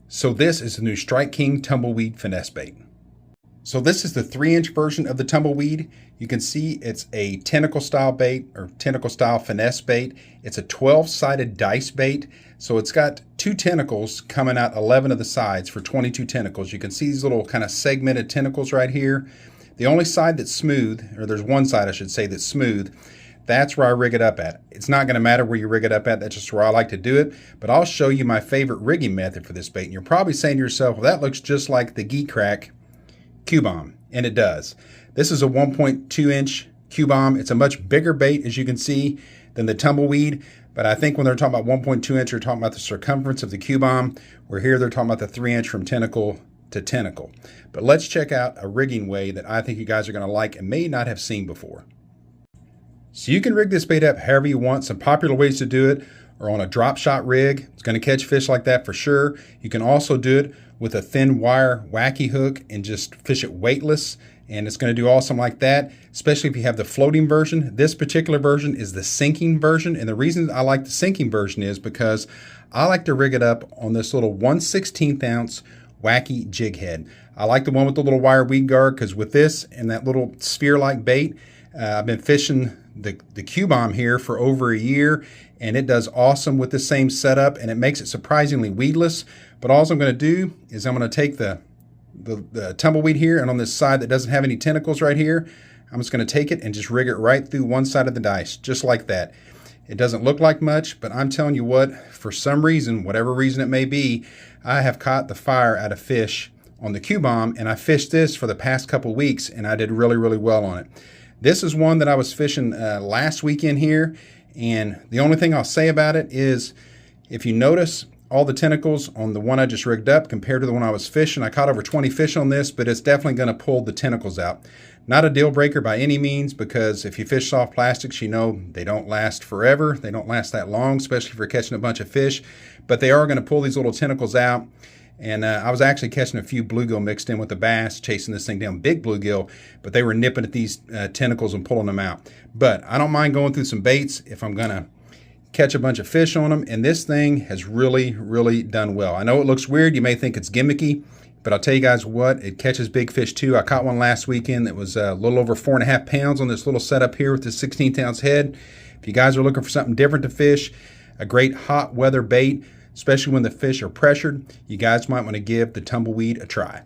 So this is the new Strike King Tumbleweed Finesse bait. So this is the 3-inch version of the Tumbleweed. You can see it's a tentacle style bait or tentacle style finesse bait. It's a 12-sided dice bait. So it's got 2 tentacles coming out 11 of the sides for 22 tentacles. You can see these little kind of segmented tentacles right here. The only side that's smooth, or there's one side I should say that's smooth, that's where I rig it up at. It's not going to matter where you rig it up at. That's just where I like to do it. But I'll show you my favorite rigging method for this bait. And you're probably saying to yourself, well, that looks just like the Geek Crack Q-Bomb. And it does. This is a 1.2-inch Q-Bomb. It's a much bigger bait, as you can see, than the Tumbleweed. But I think when they're talking about 1.2-inch, they're talking about the circumference of the Q-Bomb. Where here they're talking about the 3-inch from tentacle to tentacle. But let's check out a rigging way that I think you guys are going to like and may not have seen before. So you can rig this bait up however you want. Some popular ways to do it are on a drop shot rig. It's going to catch fish like that for sure. You can also do it with a thin wire wacky hook and just fish it weightless. And it's going to do awesome like that, especially if you have the floating version. This particular version is the sinking version. And the reason I like the sinking version is because I like to rig it up on this little 1/16 ounce wacky jig head. I like the one with the little wire weed guard because with this and that little sphere-like bait, I've been fishing the Q-Bomb here for over a year, and it does awesome with the same setup, and it makes it surprisingly weedless. But all I'm going to do is I'm going to take the Tumbleweed here, and on this side that doesn't have any tentacles right here, I'm just going to take it and just rig it right through one side of the dice, just like that. It doesn't look like much, but I'm telling you what, for some reason, whatever reason it may be, I have caught the fire out of fish on the Q-Bomb, and I fished this for the past couple weeks, and I did really, really well on it. This is one that I was fishing last weekend here, and the only thing I'll say about it is if you notice all the tentacles on the one I just rigged up compared to the one I was fishing, I caught over 20 fish on this, but it's definitely going to pull the tentacles out. Not a deal breaker by any means, because if you fish soft plastics, you know they don't last forever. They don't last that long, especially if you're catching a bunch of fish, but they are going to pull these little tentacles out. And I was actually catching a few bluegill mixed in with the bass, chasing this thing down, big bluegill, but they were nipping at these tentacles and pulling them out. But I don't mind going through some baits if I'm going to catch a bunch of fish on them, and this thing has really, really done well. I know it looks weird. You may think it's gimmicky, but I'll tell you guys what, it catches big fish too. I caught one last weekend that was a little over 4.5 pounds on this little setup here with this 16th ounce head. If you guys are looking for something different to fish, a great hot weather bait, especially when the fish are pressured, you guys might want to give the Tumbleweed a try.